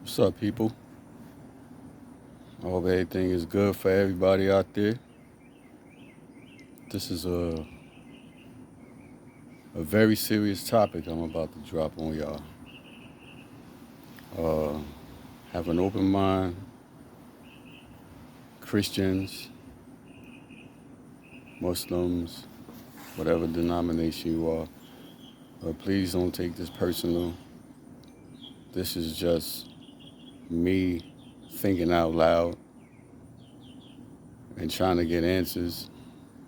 What's up, people? I hope everything is good for everybody out there. This is a very serious topic I'm about to drop on y'all. Uh, have an open mind, Christians, Muslims, whatever denomination you are. Please don't take this personal. This is just me thinking out loud and trying to get answers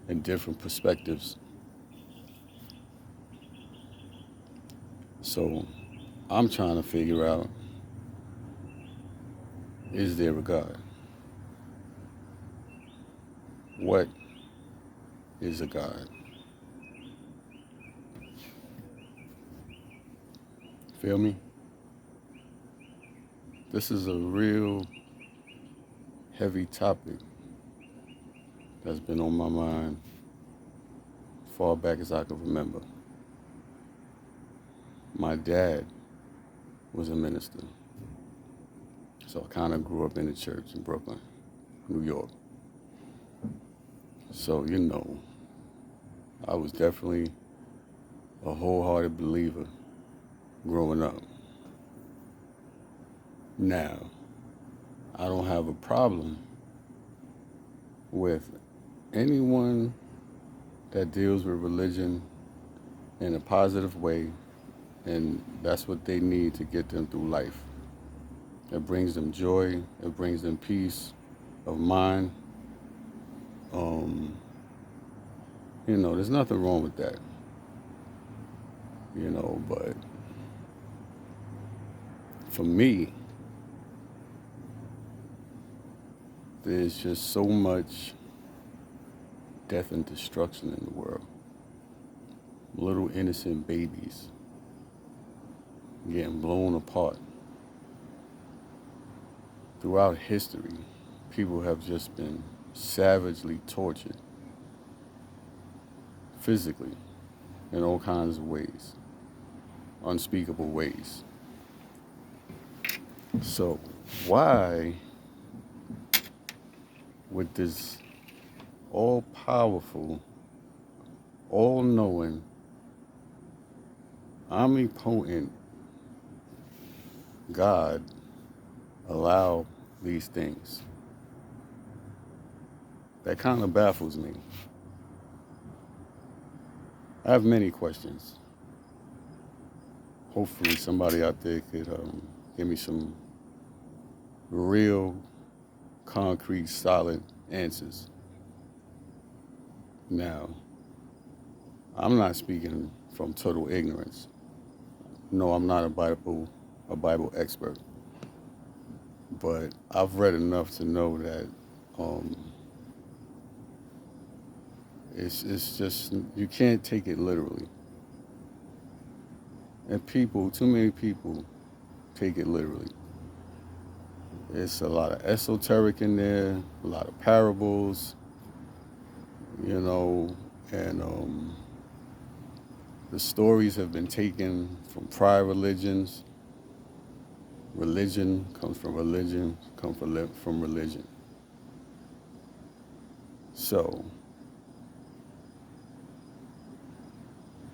and different perspectives. So I'm trying to figure out, is there a God? What is a God? Feel me? This is a real heavy topic that's been on my mind far back as I can remember. My dad was a minister, so I kind of grew up in the church in Brooklyn, New York. So, I was definitely a wholehearted believer growing up. Now, I don't have a problem with anyone that deals with religion in a positive way, and that's what they need to get them through life. It brings them joy, it brings them peace of mind. There's nothing wrong with that. But for me, there's just so much death and destruction in the world. Little innocent babies getting blown apart. Throughout history, people have just been savagely tortured, physically, in all kinds of ways, unspeakable ways. So why would this all-powerful, all-knowing, omnipotent God allow these things? That kind of baffles me. I have many questions. Hopefully somebody out there could give me some real, concrete, solid answers. Now, I'm not speaking from total ignorance. No, I'm not a Bible expert. But I've read enough to know that it's just, you can't take it literally. And too many people take it literally. It's a lot of esoteric in there, a lot of parables, and the stories have been taken from prior religions. Religion comes from religion, from religion. So,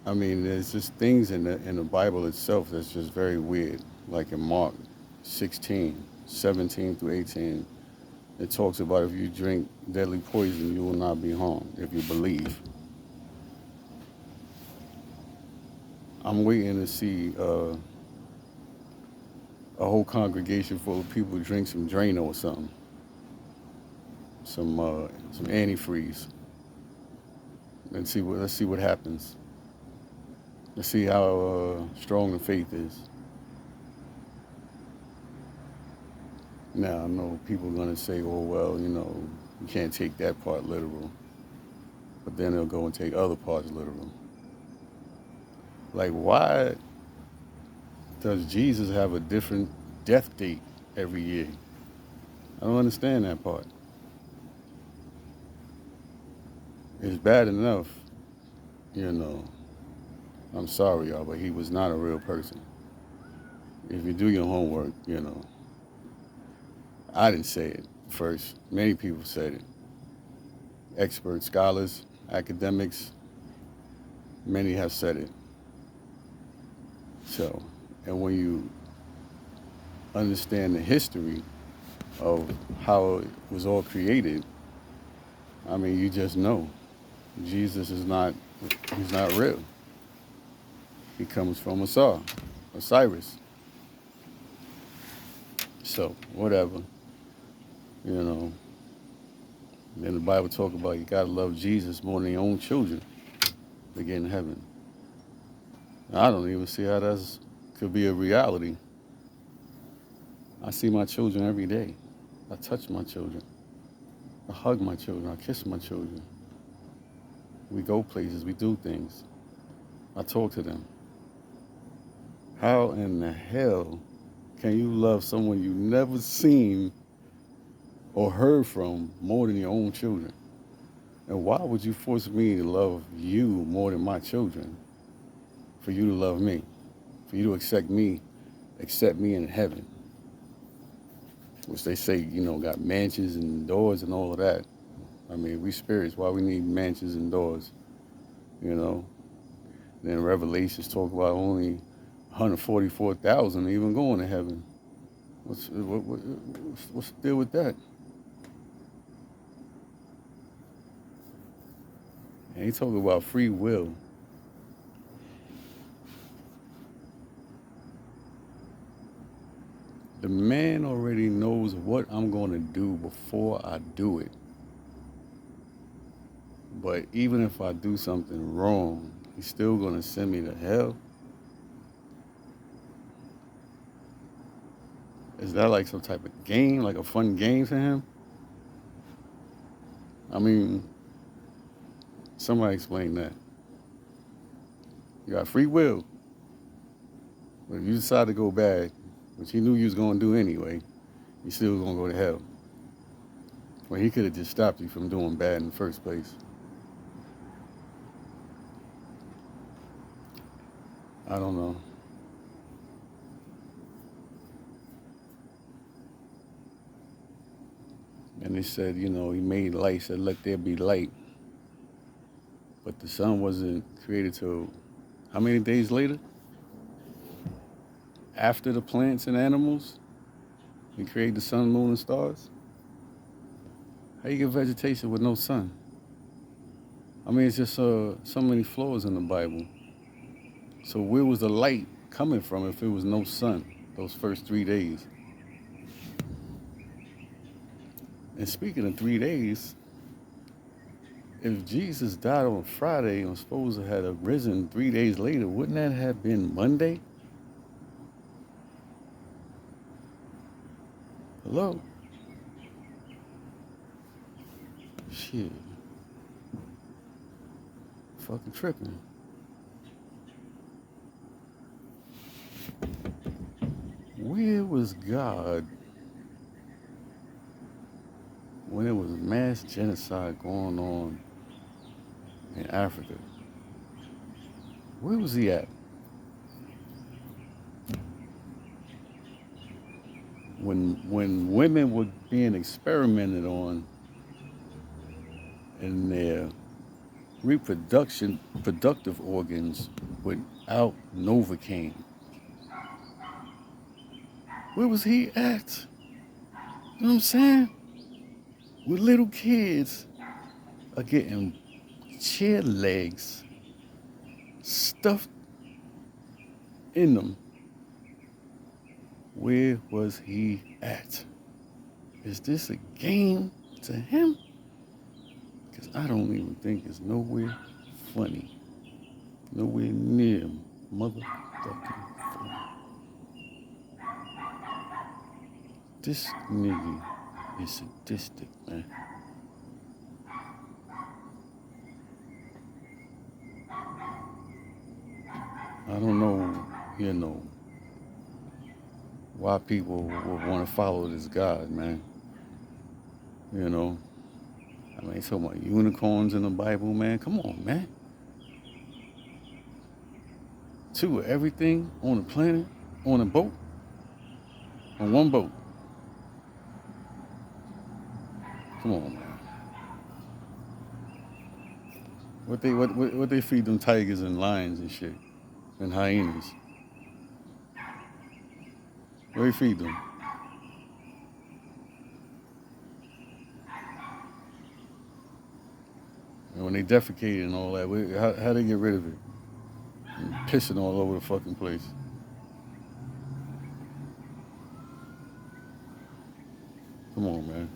there's just things in the Bible itself that's just very weird. Like in Mark 16, 17 through 18, it talks about if you drink deadly poison, you will not be harmed if you believe. I'm waiting to see a whole congregation full of people drink some Drano or something, some antifreeze, and let's see what happens. Let's see how strong the faith is. Now, I know people are going to say, oh, well, you can't take that part literal. But then they'll go and take other parts literal. Like, why does Jesus have a different death date every year? I don't understand that part. It's bad enough, I'm sorry, y'all, but he was not a real person. If you do your homework, I didn't say it first. Many people said it. Experts, scholars, academics, many have said it. So, and when you understand the history of how it was all created, I mean, you just know Jesus is not, he's not real. He comes from Osiris. So, whatever, you know. Then the Bible talk about you gotta love Jesus more than your own children to get in heaven. I don't even see how that could be a reality. I see my children every day. I touch my children. I hug my children. I kiss my children. We go places. We do things. I talk to them. How in the hell can you love someone you never seen or heard from more than your own children? And why would you force me to love you more than my children? For you to love me, for you to accept me in heaven, which they say, you know, got mansions and doors and all of that. I mean, we spirits, why we need mansions and doors, you know? Then Revelations talk about only 144,000 even going to heaven. What's the deal with that? And he talk about free will. The man already knows what I'm going to do before I do it. But even if I do something wrong, he's still going to send me to hell? Is that like some type of game, like a fun game to him? I mean, somebody explain that. You got free will. But if you decide to go bad, which he knew you was going to do anyway, you still going to go to hell. Well, he could have just stopped you from doing bad in the first place. I don't know. And they said, you know, he made light, said, let there be light. But the sun wasn't created till how many days later? After the plants and animals, he created the sun, moon, and stars. How you get vegetation with no sun? I mean, it's just so many flaws in the Bible. So where was the light coming from if it was no sun those first 3 days? And speaking of 3 days, if Jesus died on Friday and was supposed to have arisen 3 days later, wouldn't that have been Monday? Hello? Shit. Fucking tripping. Where was God when it was mass genocide going on in Africa? Where was he at? When women were being experimented on in their productive organs without Novocaine. Where was he at? You know what I'm saying? With little kids are getting chair legs stuffed in them. Where was he at? Is this a game to him? Because I don't even think it's nowhere funny. Nowhere near motherfucking funny. This nigga is sadistic, man. I don't know, you know, why people would want to follow this God, man. You know, I mean, talking about unicorns in the Bible, man. Come on, man. 2 of everything on the planet, on a boat, on one boat. Come on, man. What they feed them tigers and lions and shit and hyenas? What they feed them? And when they defecate and all that, how they get rid of it? And pissing all over the fucking place. Come on, man.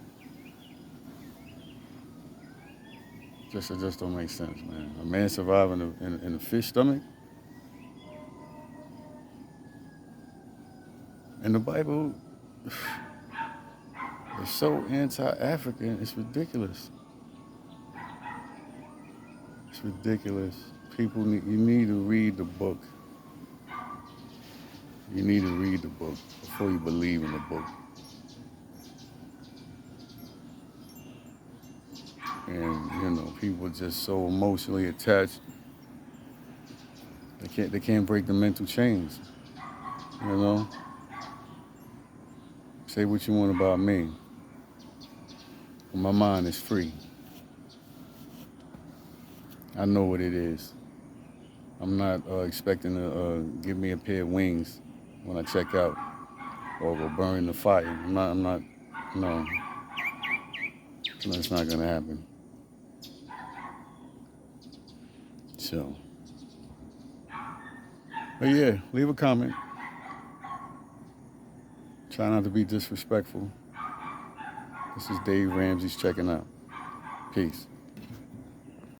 It just don't make sense, man. A man surviving in a fish stomach? And the Bible is so anti-African, it's ridiculous. It's ridiculous. People, you need to read the book. You need to read the book before you believe in the book. And, you know, people are just so emotionally attached. They can't break the mental chains. You know? Say what you want about me. My mind is free. I know what it is. I'm not expecting to give me a pair of wings when I check out or go burn in the fire. No. It's not gonna happen. So, but yeah, leave a comment. Try not to be disrespectful. This is Dave Ramsey's checking out. Peace.